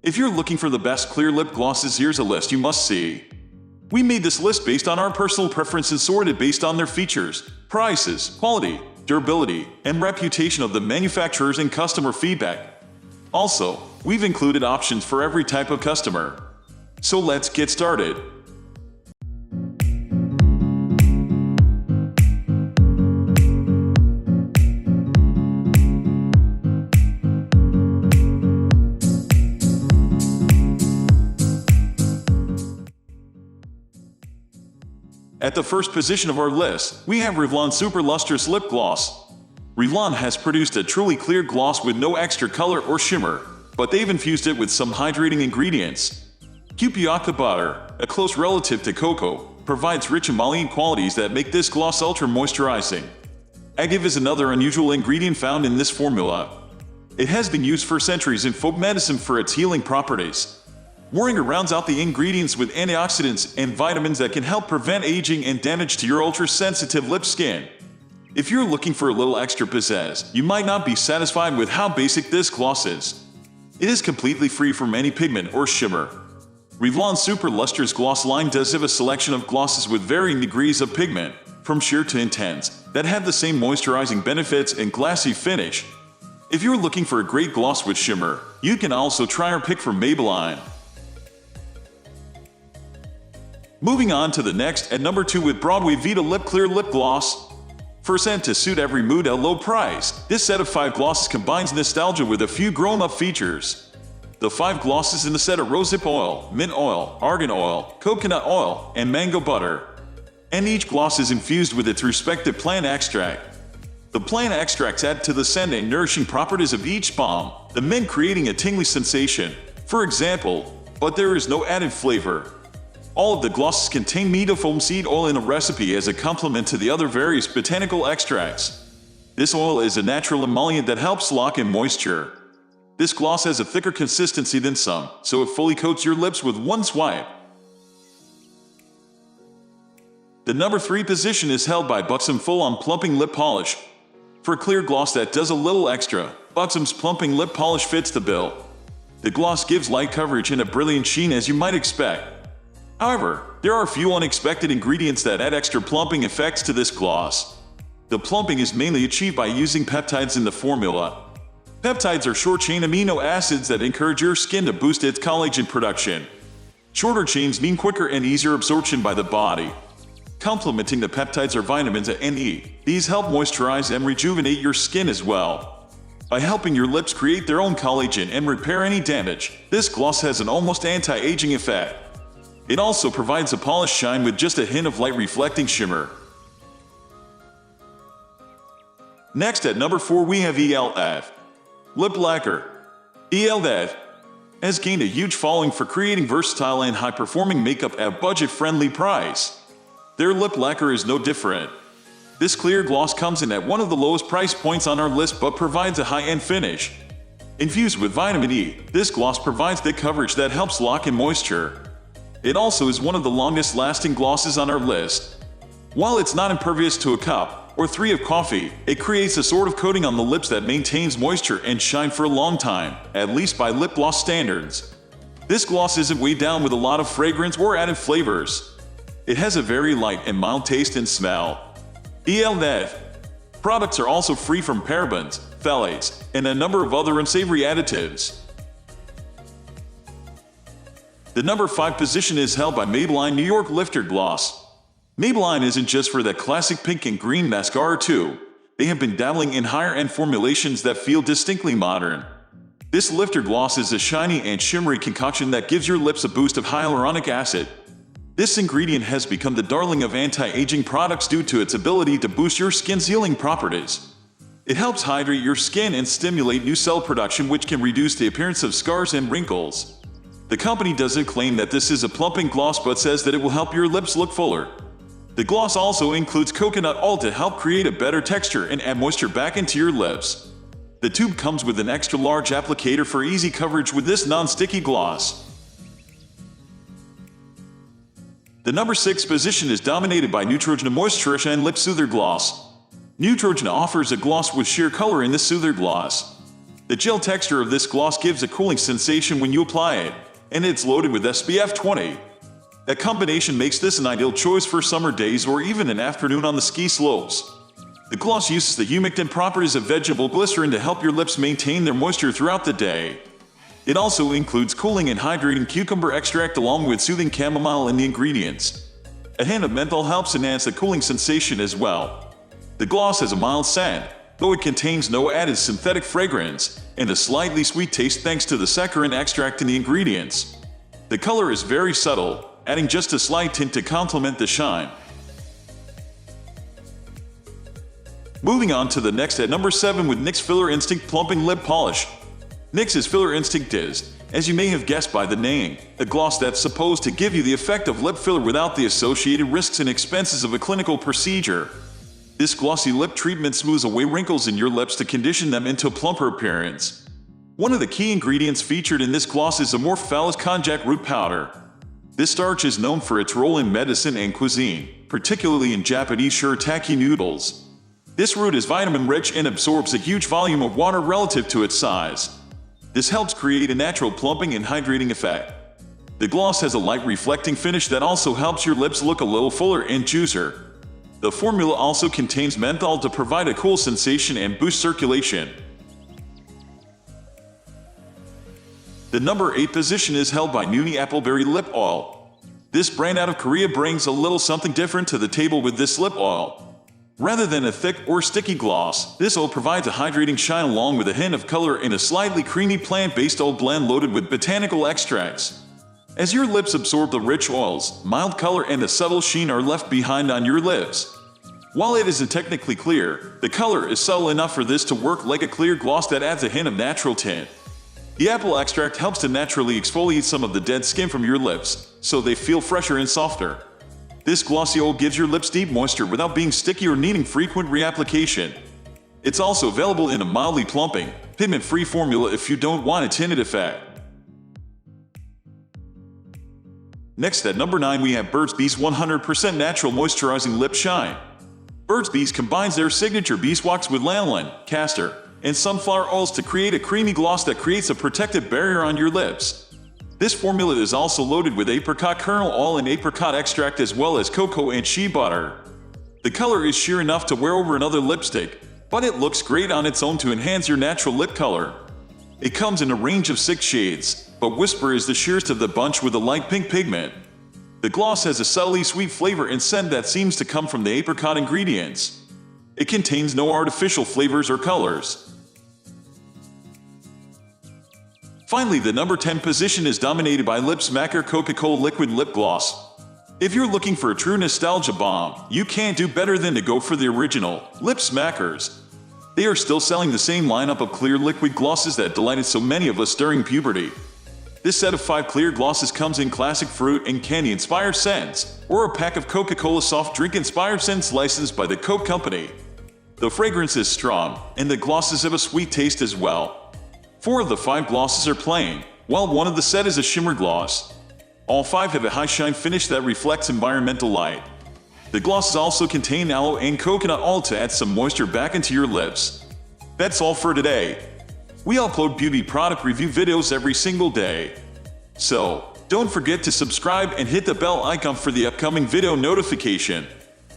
If you're looking for the best clear lip glosses, here's a list you must see. We made this list based on our personal preferences, sorted based on their features, prices, quality, durability, and reputation of the manufacturers and customer feedback. Also, we've included options for every type of customer. So let's get started. At the first position of our list, we have Revlon Super Lustrous Lip Gloss. Revlon has produced a truly clear gloss with no extra color or shimmer, but they've infused it with some hydrating ingredients. Cocoa butter, a close relative to cocoa, provides rich emollient qualities that make this gloss ultra moisturizing. Agave is another unusual ingredient found in this formula. It has been used for centuries in folk medicine for its healing properties. Moringa rounds out the ingredients with antioxidants and vitamins that can help prevent aging and damage to your ultra-sensitive lip skin. If you're looking for a little extra pizzazz, you might not be satisfied with how basic this gloss is. It is completely free from any pigment or shimmer. Revlon Super Lustrous Gloss line does have a selection of glosses with varying degrees of pigment, from sheer to intense, that have the same moisturizing benefits and glassy finish. If you're looking for a great gloss with shimmer, you can also try our pick from Maybelline. Moving on to the next, at number 2 with Broadway Vita Lip Clear Lip Gloss. For a scent to suit every mood at low price, this set of 5 glosses combines nostalgia with a few grown-up features. The 5 glosses in the set are rosehip oil, mint oil, argan oil, coconut oil, and mango butter. And each gloss is infused with its respective plant extract. The plant extracts add to the scent and nourishing properties of each balm, the mint creating a tingly sensation, for example, but there is no added flavor. All of the glosses contain foam seed oil in a recipe as a complement to the other various botanical extracts. This oil is a natural emollient that helps lock in moisture. This gloss has a thicker consistency than some, so it fully coats your lips with one swipe. The number 3 position is held by Buxom Full-On Plumping Lip Polish. For a clear gloss that does a little extra, Buxom's Plumping Lip Polish fits the bill. The gloss gives light coverage and a brilliant sheen as you might expect. However, there are a few unexpected ingredients that add extra plumping effects to this gloss. The plumping is mainly achieved by using peptides in the formula. Peptides are short-chain amino acids that encourage your skin to boost its collagen production. Shorter chains mean quicker and easier absorption by the body. Complementing the peptides are vitamins A and E. These help moisturize and rejuvenate your skin as well. By helping your lips create their own collagen and repair any damage, this gloss has an almost anti-aging effect. It also provides a polished shine with just a hint of light reflecting shimmer. Next at number 4 we have e.l.f. Lip Lacquer. e.l.f. has gained a huge following for creating versatile and high-performing makeup at a budget-friendly price. Their lip lacquer is no different. This clear gloss comes in at one of the lowest price points on our list but provides a high-end finish. Infused with vitamin E, this gloss provides thick coverage that helps lock in moisture. It also is one of the longest lasting glosses on our list. While it's not impervious to a cup or 3 of coffee, it creates a sort of coating on the lips that maintains moisture and shine for a long time, at least by lip gloss standards. This gloss isn't weighed down with a lot of fragrance or added flavors. It has a very light and mild taste and smell. e.l.f. products are also free from parabens, phthalates, and a number of other unsavory additives. The number 5 position is held by Maybelline New York Lifter Gloss. Maybelline isn't just for that classic pink and green mascara too. They have been dabbling in higher-end formulations that feel distinctly modern. This lifter gloss is a shiny and shimmery concoction that gives your lips a boost of hyaluronic acid. This ingredient has become the darling of anti-aging products due to its ability to boost your skin's healing properties. It helps hydrate your skin and stimulate new cell production, which can reduce the appearance of scars and wrinkles. The company doesn't claim that this is a plumping gloss but says that it will help your lips look fuller. The gloss also includes coconut oil to help create a better texture and add moisture back into your lips. The tube comes with an extra large applicator for easy coverage with this non-sticky gloss. The number 6 position is dominated by Neutrogena MoistureShine Lip Soother Gloss. Neutrogena offers a gloss with sheer color in the Soother gloss. The gel texture of this gloss gives a cooling sensation when you apply it, and it's loaded with SPF 20. That combination makes this an ideal choice for summer days or even an afternoon on the ski slopes. The gloss uses the humectant properties of vegetable glycerin to help your lips maintain their moisture throughout the day. It also includes cooling and hydrating cucumber extract along with soothing chamomile in the ingredients. A hint of menthol helps enhance the cooling sensation as well. The gloss has a mild scent, though it contains no added synthetic fragrance, and a slightly sweet taste thanks to the saccharin extract in the ingredients. The color is very subtle, adding just a slight tint to complement the shine. Moving on to the next at number 7 with NYX Filler Instinct Plumping Lip Polish. NYX's Filler Instinct is, as you may have guessed by the name, a gloss that's supposed to give you the effect of lip filler without the associated risks and expenses of a clinical procedure. This glossy lip treatment smooths away wrinkles in your lips to condition them into a plumper appearance. One of the key ingredients featured in this gloss is amorphophallus konjac root powder. This starch is known for its role in medicine and cuisine, particularly in Japanese shirataki noodles. This root is vitamin-rich and absorbs a huge volume of water relative to its size. This helps create a natural plumping and hydrating effect. The gloss has a light reflecting finish that also helps your lips look a little fuller and juicier. The formula also contains menthol to provide a cool sensation and boost circulation. The number 8 position is held by NOONI Appleberry Lip Oil. This brand out of Korea brings a little something different to the table with this lip oil. Rather than a thick or sticky gloss, this oil provides a hydrating shine along with a hint of color in a slightly creamy plant-based oil blend loaded with botanical extracts. As your lips absorb the rich oils, mild color and a subtle sheen are left behind on your lips. While it isn't technically clear, the color is subtle enough for this to work like a clear gloss that adds a hint of natural tint. The apple extract helps to naturally exfoliate some of the dead skin from your lips, so they feel fresher and softer. This glossy oil gives your lips deep moisture without being sticky or needing frequent reapplication. It's also available in a mildly plumping, pigment-free formula if you don't want a tinted effect. Next at number 9 we have Burts Bees 100% Natural Moisturizing Lip Shine. Burts Bees combines their signature beeswax with lanolin, castor, and sunflower oils to create a creamy gloss that creates a protective barrier on your lips. This formula is also loaded with apricot kernel oil and apricot extract as well as cocoa and shea butter. The color is sheer enough to wear over another lipstick, but it looks great on its own to enhance your natural lip color. It comes in a range of 6 shades, but Whisper is the sheerest of the bunch with a light pink pigment. The gloss has a subtly sweet flavor and scent that seems to come from the apricot ingredients. It contains no artificial flavors or colors. Finally, the number 10 position is dominated by Lipsmacker Coca-Cola Liquid Lip Gloss. If you're looking for a true nostalgia bomb, you can't do better than to go for the original Lipsmackers. They are still selling the same lineup of clear liquid glosses that delighted so many of us during puberty. This set of 5 clear glosses comes in classic fruit and candy inspired scents, or a pack of Coca-Cola soft drink inspired scents licensed by the Coke Company. The fragrance is strong, and the glosses have a sweet taste as well. 4 of the 5 glosses are plain, while one of the set is a shimmer gloss. All 5 have a high shine finish that reflects environmental light. The glosses also contain aloe and coconut oil to add some moisture back into your lips. That's all for today. We upload beauty product review videos every single day. So, don't forget to subscribe and hit the bell icon for the upcoming video notification.